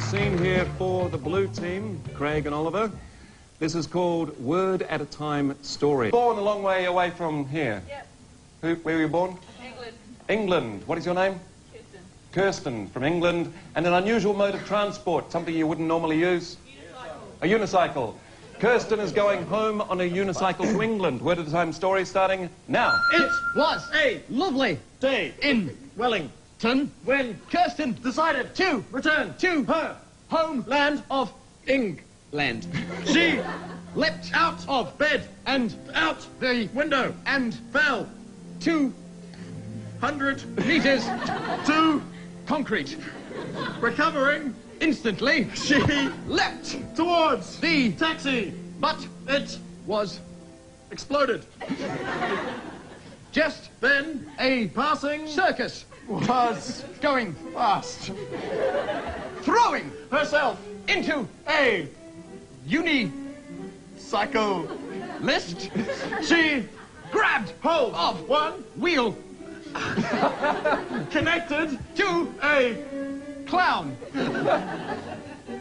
scene here for the blue team, Craig and Oliver. This is called Word at a Time Story. Born a long way away from here. Yep. Where were you born? England. England. What is your name? Kirsten. Kirsten, from England. And an unusual mode of transport, something you wouldn't normally use? Unicycle. A unicycle. Kirsten is going home on a unicycle to England. Word at a Time Story starting now. It was a lovely day in Wellington when Kirsten decided to return to her homeland of England. She leapt out of bed and out the window and fell 200 meters to concrete. Recovering instantly, she leapt towards the taxi, but it was exploded. Just then, a passing circus was going past, throwing herself into a unicycle list. She grabbed hold of one wheel connected to a clown,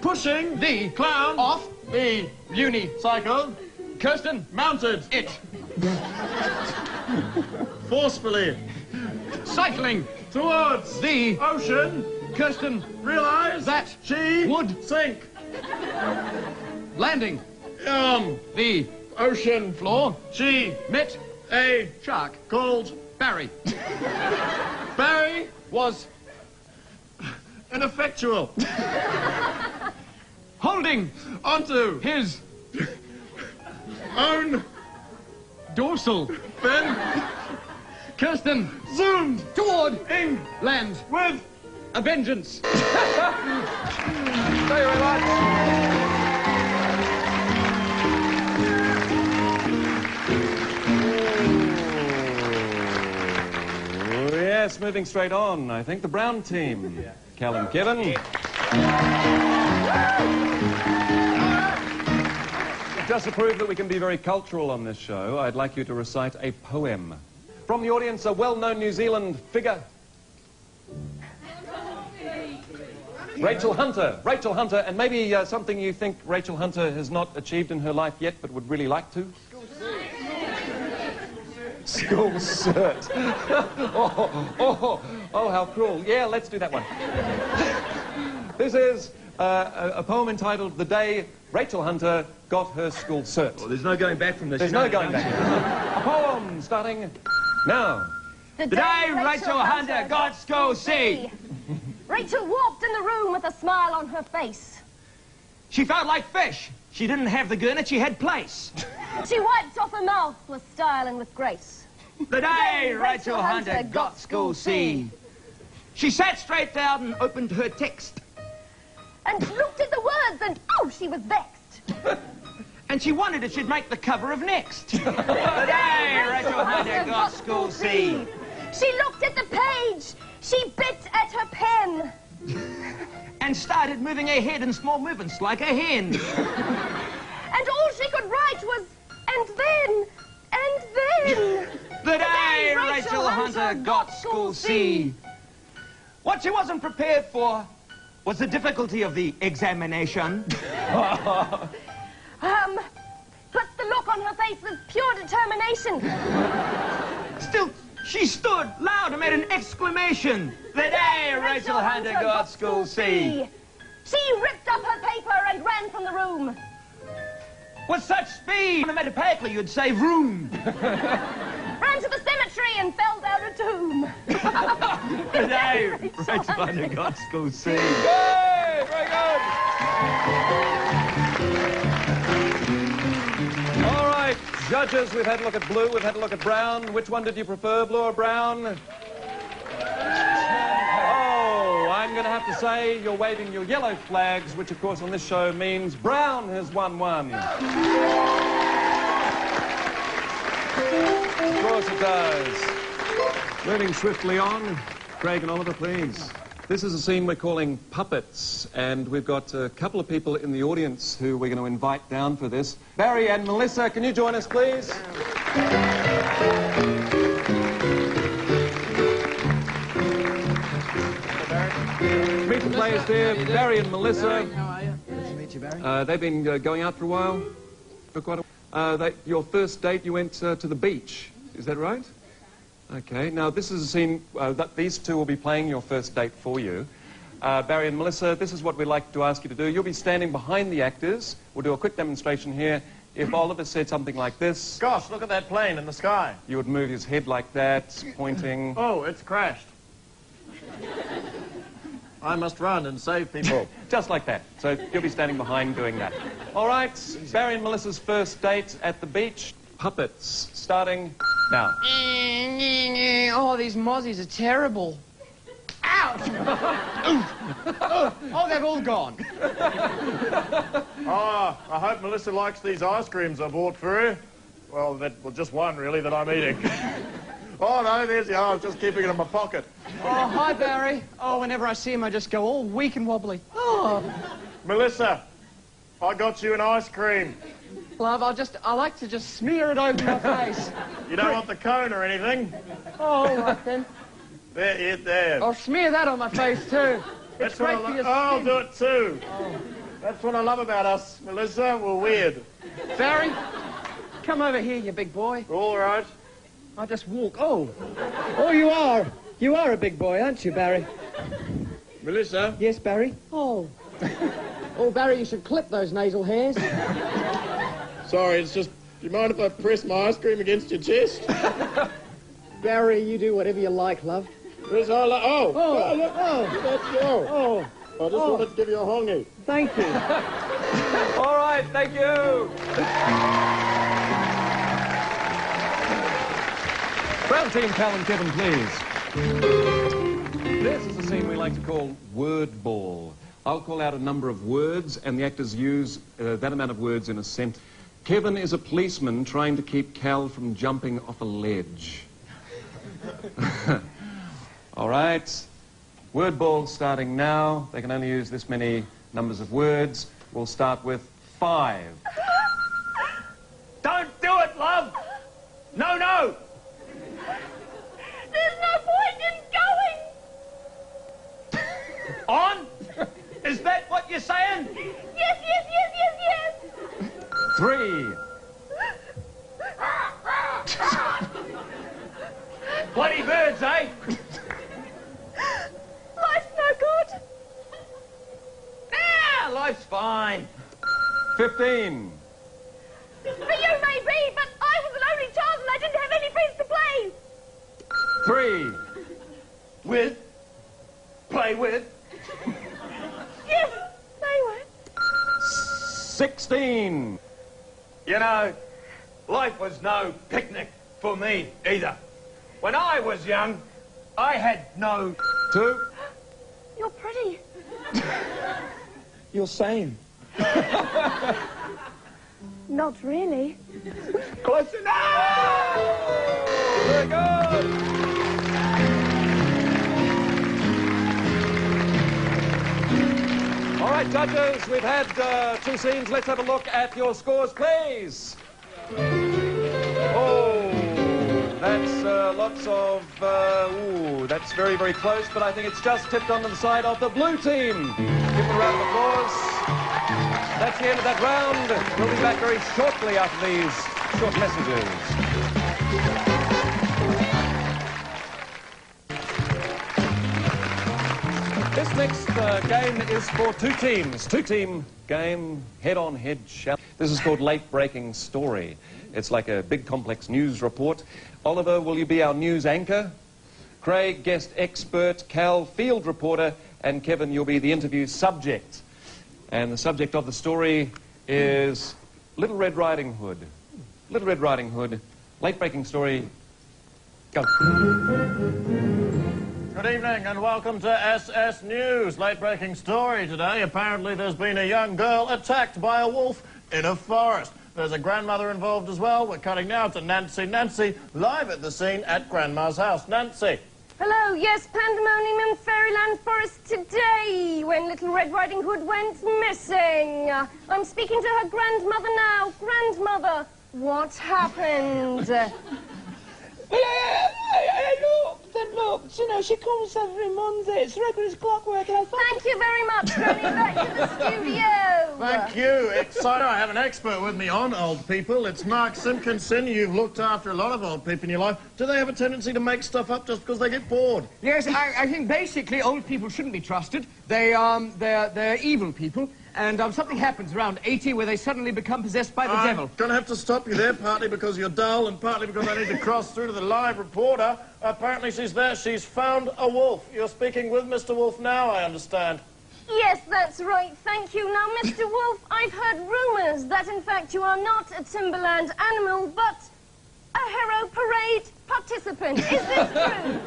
pushing the clown off the unicycle. Kirsten mounted it forcefully. Cycling towards the ocean, Kirsten realized that she would sink. Landing on the ocean floor, she met a shark called Barry. Barry was ineffectual, holding onto his own dorsal fin. Kirsten zoomed toward England with a vengeance. Thank you very much. Yes, moving straight on. I think the brown team. Cal and Kevin. Just to prove that we can be very cultural on this show, I'd like you to recite a poem. From the audience, a well-known New Zealand figure. Rachel Hunter. Rachel Hunter, and maybe something you think Rachel Hunter has not achieved in her life yet, but would really like to. School cert. Oh, how cruel. Yeah, let's do that one. This is a poem entitled The Day Rachel Hunter Got Her School Cert. Well, there's no going back from this. There's no going back. A poem starting now. The day Rachel Hunter got school C. Rachel walked in the room with a smile on her face. She felt like fish. She didn't have the gurnard, she had place. She wiped off her mouth with style and with grace. The day Rachel Hunter got school C. She sat straight down and opened her text. And looked at the words and, oh, she was vexed. And she wondered if she'd make the cover of Next. The day Rachel Hunter got school C. She looked at the page. She bit at her pen. And started moving her head in small movements like a hen. And all she could write was, and then. The day Rachel Hunter got school C. What she wasn't prepared for was the difficulty of the examination. But the look on her face was pure determination. Still, she stood loud and made an exclamation. The day Rachel Hunter got school C. She ripped up her paper and ran from the room. With such speed, metaphorically, you'd say vroom. Ran to the cemetery and fell down a tomb. The day Rachel Hunter got school C. Yay! Very good. All right, judges, we've had a look at blue, we've had a look at brown. Which one did you prefer, blue or brown? Oh, I'm going to have to say you're waving your yellow flags, which, of course, on this show means brown has won one. Of course it does. Moving swiftly on, Craig and Oliver, please. This is a scene we're calling Puppets, and we've got a couple of people in the audience who we're going to invite down for this. Barry and Melissa, can you join us, please? Meet the players there, Barry and Melissa. How are you? Nice to meet you, Barry. They've been going out for a while. For quite a while. Your first date, you went to the beach. Is that right? Okay. Now, this is a scene that these two will be playing your first date for you. Barry and Melissa, this is what we'd like to ask you to do. You'll be standing behind the actors. We'll do a quick demonstration here. If Oliver said something like this... Gosh, look at that plane in the sky. You would move his head like that, pointing... Oh, it's crashed. I must run and save people. Just like that. So you'll be standing behind doing that. All right, Barry and Melissa's first date at the beach. Puppets, starting now. Oh, these mozzies are terrible. Ouch! Oh, they've all gone. Ah, I hope Melissa likes these ice creams I bought for her. Well, just one, really, that I'm eating. Oh, no, there's the... I was just keeping it in my pocket. Oh, hi, Barry. Oh, whenever I see him, I just go all weak and wobbly. Oh. Melissa, I got you an ice cream. Love, I like to just smear it over my face. You don't want the cone or anything? Oh, all right, then. There. I'll smear that on my face, too. It's great for your skin. I'll do it, too. Oh. That's what I love about us, Melissa. We're weird. Barry, come over here, you big boy. All right. I'll just walk. Oh. Oh, you are. You are a big boy, aren't you, Barry? Melissa? Yes, Barry? Oh. Oh, Barry, you should clip those nasal hairs. Sorry, it's just... Do you mind if I press my ice cream against your chest? Barry, you do whatever you like, love. Where's all that? Oh! Oh! Look. Oh! Let's go. Oh! I just wanted to give you a hongy. Thank you. All right, thank you. Brown team, Cal and Kevin, please. This is a scene we like to call word ball. I'll call out a number of words, and the actors use that amount of words in a sentence. Kevin is a policeman trying to keep Cal from jumping off a ledge. All right. Word ball starting now. They can only use this many numbers of words. We'll start with 5. Don't do it, love! No! There's no point in going. On? Is that what you're saying? Yes. 3. Bloody birds, eh? Life's no good. Ah, life's fine. 15. For you, maybe, but I was an only child and I didn't have any friends to play. 3. With? Play with? Yes, they were. 16. You know, life was no picnic for me either. When I was young, I had no... 2. You're pretty. You're sane. Not really. Close enough! Very good. All right, judges, we've had 2 scenes. Let's have a look at your scores, please. Oh, that's lots of... ooh, that's very, very close, but I think it's just tipped onto the side of the blue team. Give them a round of applause. That's the end of that round. We'll be back very shortly after these short messages. This next game is for 2 teams. 2-team game, head-on-head challenge. This is called Late Breaking Story. It's like a big complex news report. Oliver, will you be our news anchor? Craig, guest expert. Cal, field reporter. And Kevin, you'll be the interview subject. And the subject of the story is Little Red Riding Hood. Little Red Riding Hood, Late Breaking Story. Go. Good evening and welcome to SS News. Late breaking story today. Apparently there's been a young girl attacked by a wolf in a forest. There's a grandmother involved as well. We're cutting now to Nancy. Nancy, live at the scene at Grandma's house. Nancy. Hello, yes, pandemonium in Fairyland Forest today when Little Red Riding Hood went missing. I'm speaking to her grandmother now. Grandmother, what happened? Well, I looked and Look, you know, she comes every Monday. It's regular as clockwork. And I thought... Thank you very much for coming back to the studio. Thank you. Excited. I have an expert with me on old people. It's Mark Simpkinson. You've looked after a lot of old people in your life. Do they have a tendency to make stuff up just because they get bored? Yes, I think basically old people shouldn't be trusted. They're evil people. And something happens around 80 where they suddenly become possessed by the devil. I'm going to have to stop you there, partly because you're dull and partly because I need to cross through to the live reporter. Apparently she's there. She's found a wolf. You're speaking with Mr. Wolf now, I understand. Yes, that's right. Thank you. Now, Mr. Wolf, I've heard rumours that, in fact, you are not a Timberland animal, but a hero parade participant. Is this true?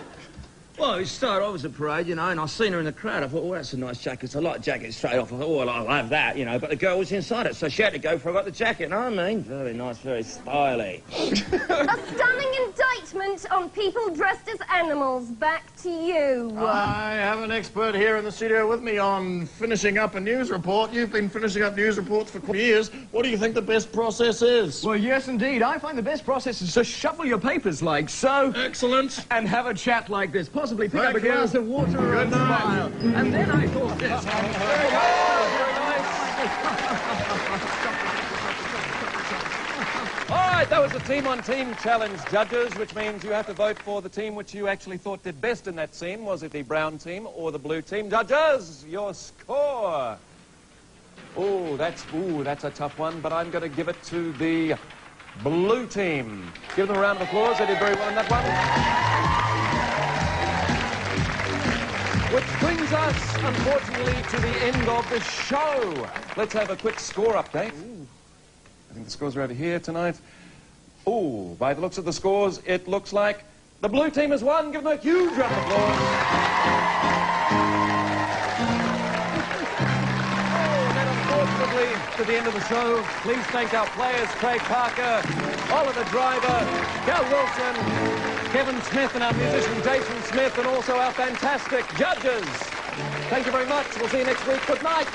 Well, it started off as a parade, you know, and I seen her in the crowd. I thought, oh, that's a nice jacket. I like jackets straight off. I thought, oh, well, I'll have that, you know. But the girl was inside it, so she had to go before I got the jacket. You know what I mean? Very nice, very stylish. A stunning indictment on people dressed as animals. Back to you. I have an expert here in the studio with me on finishing up a news report. You've been finishing up news reports for years. What do you think the best process is? Well, yes, indeed. I find the best process is to shuffle your papers like so. Excellent. And have a chat like this. Possibly pick Thank up a you. glass of water or a Good night. smile. And then I thought this. Very nice. All right, that was a team-on-team challenge, judges, which means you have to vote for the team which you actually thought did best in that scene. Was it the brown team or the blue team? Judges, your score. Oh, that's a tough one, but I'm going to give it to the blue team. Give them a round of applause. They did very well in that one. Which brings us, unfortunately, to the end of the show. Let's have a quick score update. I think the scores are over here tonight. Oh, by the looks of the scores, it looks like the blue team has won. Give them a huge round of applause. Unfortunately, to the end of the show, please thank our players, Craig Parker, Oliver Driver, Gal Wilson, Kevin Smith, and our musician Jason Smith, and also our fantastic judges. Thank you very much. We'll see you next week. Good night.